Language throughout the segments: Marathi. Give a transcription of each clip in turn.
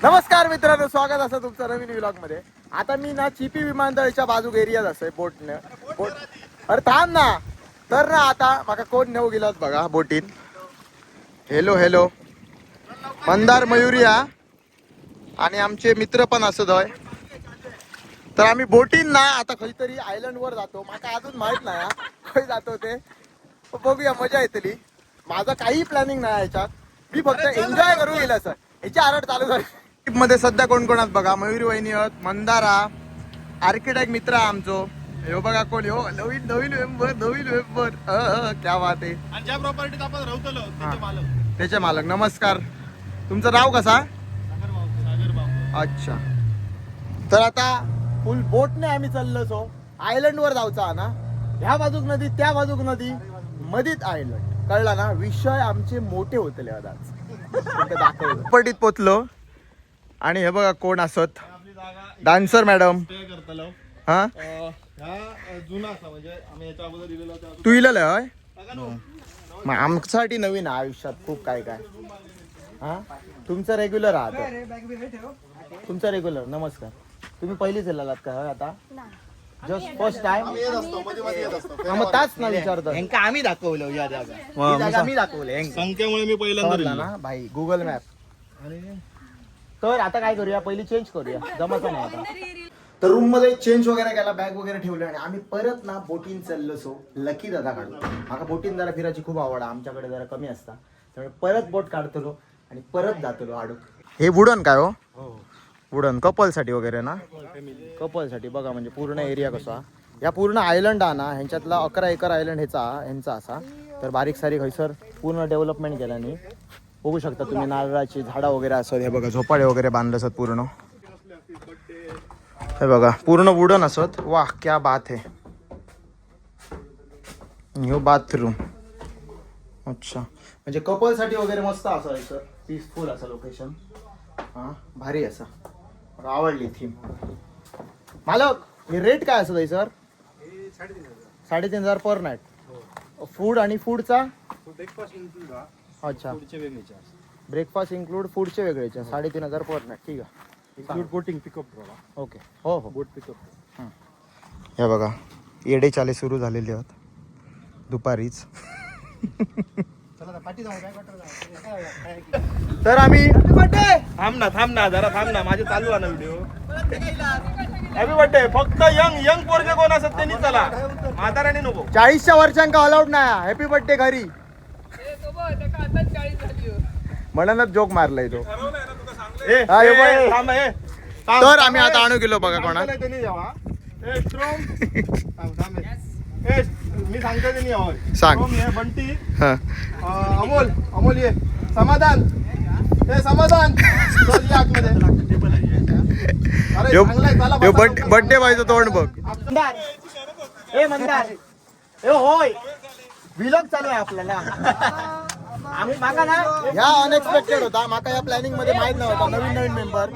नमस्कार मित्रांनो, स्वागत असं तुमचं नवीन व्लॉग मध्ये. आता मी ना चिपी विमानतळच्या बाजूक एरियात असतोय बोट. अरे थांब ना. तर ना आता माका कोण नेऊ गेला बघा बोटीन. हेलो हेलो मंदार मयुरिया आणि आमचे मित्र पण असत होय. तर आम्ही बोटीन ना आता खरीतरी आयलंड वर जातो. माका अजून माहित नाही खय जातो ते. बघूया, मजा येतली. माझं काही प्लॅनिंग नाही याच्यात. मी फक्त एन्जॉय करू गेलं सर. याची आरड चालू झाली. मध्ये सध्या कोण कोण आहेत बघा. मयुरी वहिनी आहेत, मंदारा, आर्किटेक्ट मित्र आमचो. हे बघा कोण हो, नवीन नवीन मेंबर. क्या बात आहे. आणि ज्या प्रॉपर्टीत आपण राहतलो त्याचे मालक. त्याचे मालक. नमस्कार. तुमचं नाव कसा? सागर भाऊ. अच्छा. तर आता फुल बोटने आम्ही चाललो सो. आयलंड वर जाऊचा ना. ह्या बाजूक नदी, त्या बाजूक नदी, मधीत आयलंड. कळला ना. विषय आमचे मोठे होते आज. दाखवलं पटीत पोचलो. आणि हे बघा कोण असत. Dancer madam. हा ह्या जुना असा म्हणजे आम्ही याच्या अगोदर दिलेला होता. तू इलेलं होय. मग आमच्यासाठी नवीन आहे आयुष्यात खूप काय काय. हा तुमचं रेग्युलर आहात. तुमचं रेग्युलर. नमस्कार. तुम्ही पहिलीच येलात का आता? Just first time. मग ताच ना विचारतो. ह्यांका आम्ही दाखवलं या जागा आम्ही दाखवले संख्येमुळे मी पहिल्यांदा ना भाई गुगल मॅप. तर आता काय करूया, पहिली चेंज करूया. जमाचं नाही आता. तर रूम मध्ये चेंज वगैरे केला, बॅग वगैरे ठेवले आणि आम्ही परत ना बोटीन चाललो सो लकी दादा काढलो. माका बोटीन जरा फिरायची खूप आवड. आमच्याकडे जरा कमी असता, त्यामुळे परत बोट काढतलो आणि परत जातलो आडूक. हे वुडन काय हो? वुडन कपल साठी वगैरे ना. कपल साठी बघा म्हणजे पूर्ण एरिया कसा. या पूर्ण आयलंड हा ना, ह्यांच्यातला 11 एकर आयलंड ह्यांचा असा. तर बारीक सारीक हयसर पूर्ण डेव्हलपमेंट केल्याने बघू शकता तुम्ही. नारळाची झाडं वगैरे असत. हे बघा झोपाळे वगैरे बांधले असत पूर्ण. हे बघा पूर्ण वुडन असत. वाह क्या बात है. New bathroom. अच्छा म्हणजे कपल साठी वगैरे मस्त असं सर. पीसफुल असं लोकेशन. हा भारी असा. मला आवडली थीम. मालक हे रेट काय असत सर? 3,500 पर नाईट. फूड आणि फूडचा? अच्छा ब्रेकफास्ट इन्क्लूड, फूडचे वेगळे. 3,500 पर नाईट. ठीक आहे. Boating pickup. ओके. हो हो. बोट पिकअप. हे बघा येडे चाले सुरू झालेले आहेत दुपारीच. तर आम्ही थांब ना जरा थांब ना. माझे चालू आहे ना व्हिडिओ. Happy birthday. फक्त यंग पोरगे कोण असत त्यांनी चला, म्हाताऱ्याने नको. 40च्या वरच्यांका अलाउड नाही. हॅपी बर्थडे घरी म्हणूनच जोक मारलाय तो. तर आम्ही आता आणू गेलो बघा कोणा. मी सांगतो त्यांनी यावं. सांग. बंटी, अमोल ये. समाधान, हे समाधान. बर्थडे बायचं तोंड बघ. मंदार होय. व्लॉग चालू आहे आपल्याला. आम्ही मागा ना ह्या अनएक्सपेक्टेड होता. माका या प्लॅनिंग मध्ये माहित नव्हता. नवीन मेंबर.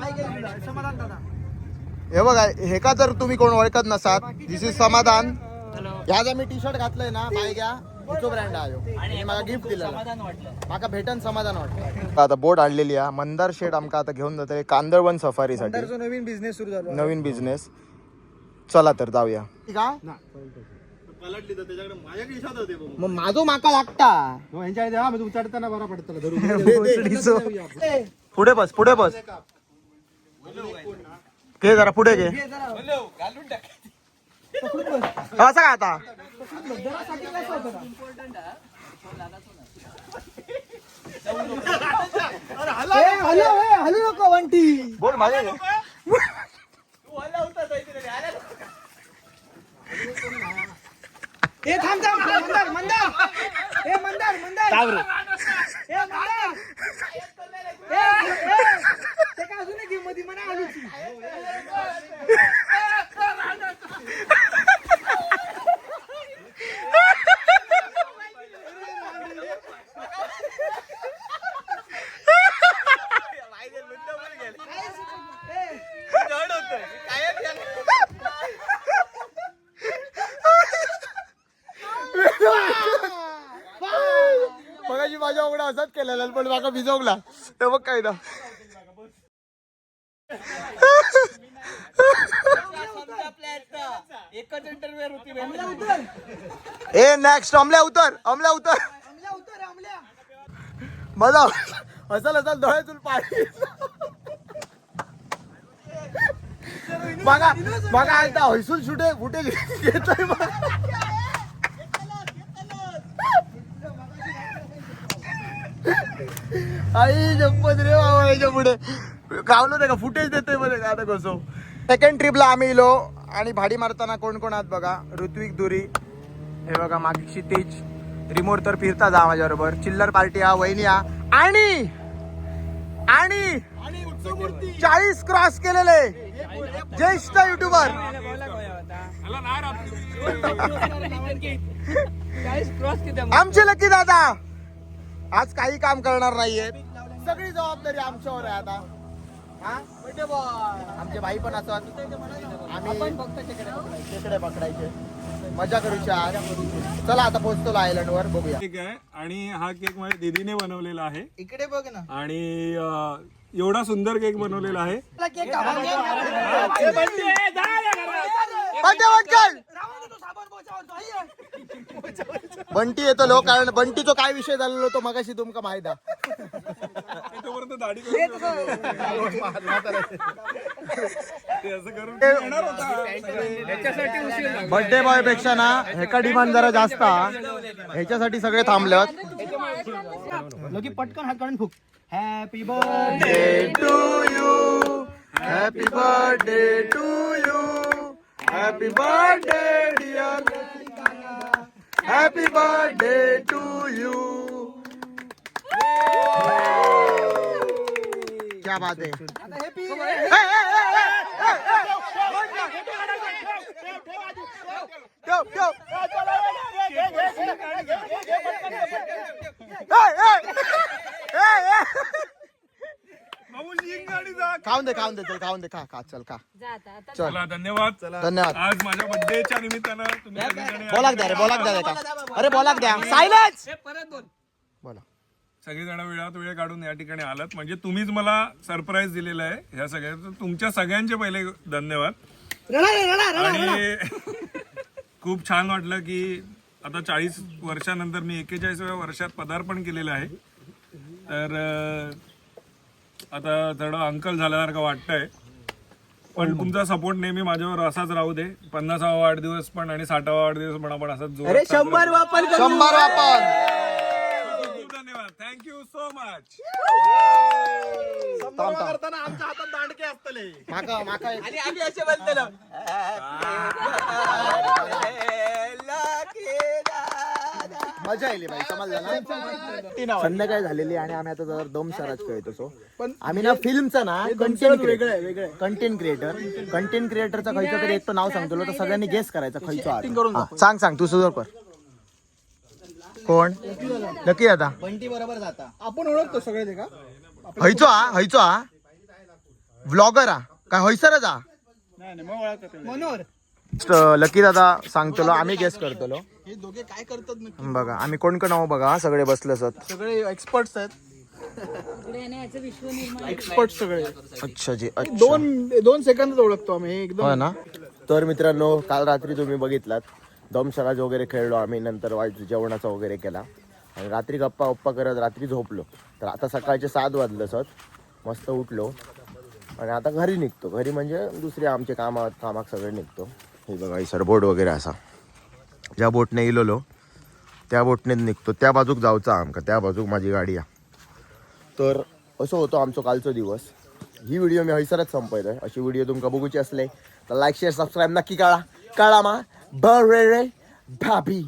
हे बघा हे का जर तुम्ही कोण ओळखत नसाल, दिस इज समाधान. ह्या जर मी टी शर्ट घातलंय ना बाय घ्या. हिचो ब्रँड आहे आणि मला गिफ्ट दिलं. माका भेटन समाधान वाटलं. आता बोट आणलेली आहे. मंदार शेड आमका आता घेऊन जाते कांदळवन सफारीसाठी. नवीन बिझनेस सुरू झाला. नवीन बिझनेस. चला तर जाऊया. पलटली तर त्याच्याकडे माझ्याकडे इशारा होते. मग माझो माका लागता. ह्यांच्या द्या म्हणजे उचडताना बरा पडतं. पुढे बस, पुढे बस. घे जरा पुढे घे. असं काय आता हॅलो नको वंटी. बोल माझे. ए थांब मंदार मंदार. ए मंदार मंदार. ए मंदार. ते का अजून गेम मध्ये म्हणा आलूची. मगाशी माझ्या उघडा असाच केलेला पण माका भिजवला. तर मग काय ना. एकच इंटरव्ह्यू होती ए नेक्स्ट अमल्या उतर मजा असल डोळ्यातून पाणी बघा एकदा हैसून शुटे फुटे घेतोय आई जप्पत रे बाबा याच्या पुढे कावलो नाही का फुटेज देतोय मध्ये का आता कसं सेकंड ट्रिपला आम्ही इलो आणि भाडी मारताना कोण कोण आहात बघा ऋत्विक दुरी हे बघा मागे क्षितिज रिमोट तर फिरता जा माझ्या बरोबर चिल्लर पार्टी हा वहिनी हा आणि 40 क्रॉस केलेले ज्येष्ठ युट्यूबर आमचे लकी दादा आज काही काम करणार नाहीये सगळी जबाबदारी आमच्यावर आहे आता आमचे भाई पण असत आम्ही खेकडे पकडायचे मजा करूच्या आज चला आता पोहोचतो आयलंड वर बघूया केक आहे आणि हा केक माझ्या दीदीने बनवलेला आहे इकडे बघ ना आणि एवढा सुंदर केक बनवलेला आहे बंटी येतो लोक कारण बंटीचा काय विषय झालेलो तो मगाशी तुमका माहित आहे तोपर्यंत दाढी बर्थडे बॉय पेक्षा ना ह्याचा डिमांड जरा जास्त ह्याच्यासाठी सगळे थांबले पटकन हात काढून फुक happy Birthday to you, happy birthday to you, happy birthday dear, happy birthday to you. क्या बात है? खाऊन दे चल खा चल खा चल चला धन्यवाद धन्यवाद आज माझ्या बर्थडेच्या निमित्तानं तुम्ही सगळेजण बोलाक द्या का अरे बोलाक द्या सायलेन्स बोला सगळेजण वेळात वेळ काढून या ठिकाणी आलात म्हणजे तुम्हीच मला सरप्राईज दिलेला आहे ह्या सगळ्या तुमच्या सगळ्यांचे पहिले धन्यवाद आणि खूप छान वाटलं की आता 40 वर्षानंतर मी 41व्या वर्षात पदार्पण केलेलं आहे तर आता थोडं अंकल झाल्यासारखं वाटतंय पण तुमचा सपोर्ट नेहमी माझ्यावर असाच राहू दे 50वा वाढदिवस पण आणि 60वा वाढदिवस पण आपण असाच जोरात साजरा करू. 100 वापर खूप धन्यवाद थँक्यू सो मच करताना आमच्या हातात दांडके असतले माका आणि असे बोलतलो मजा आली बाई समजलं ना संध्याकाळी झालेली आणि आम्ही आता जरा दम सराज खेळतो सो पण आम्ही ना फिल्मचा ना कंटेंट क्रिएटरचा खयचं तरी एक तो नाव सांगतो तर सगळ्यांनी गेस करायचं खयचं सांग तू सुद्धा कर कोण नक्की आता बंटी बरोबर जाता आपण ओळखतो सगळे ते का हयचो हा व्लॉगर हा काय हयसरच हा मनोहर लकी दादा सांगतो आम्ही गेस करतो हे दोघे काय करतात नक्की बघा आम्ही कोण नाव बघा सगळे बसले असत सगळे एक्सपर्ट्स आहेत एक्सपर्ट सगळे अच्छा जी दोन सेकंद ओळखतो आम्ही एकदम हो ना तर मित्रांनो काल रात्री तुम्ही बघितलात दमशराज वगैरे खेळलो आम्ही नंतर जेवणाचा वगैरे केला आणि रात्री गप्पा करत रात्री झोपलो तर आता सकाळचे 7 वाजलं सत मस्त उठलो आणि आता घरी निघतो घरी म्हणजे दुसरे आमचे कामाक सगळे निघतो हे बघा ही सरबोर्ड वगैरे असा ज्या बोटने इलोलो त्या बोटने निघतो त्या बाजूक जाऊचा आमका त्या बाजूक माझी गाडी आहे तर असं होतो आमचो कालचो दिवस ही व्हिडिओ मी हयसरच संपयलोय अशी व्हिडिओ तुमका बघूची असले तर लाईक शेअर सबस्क्राईब नक्की करा मा बरे भाभी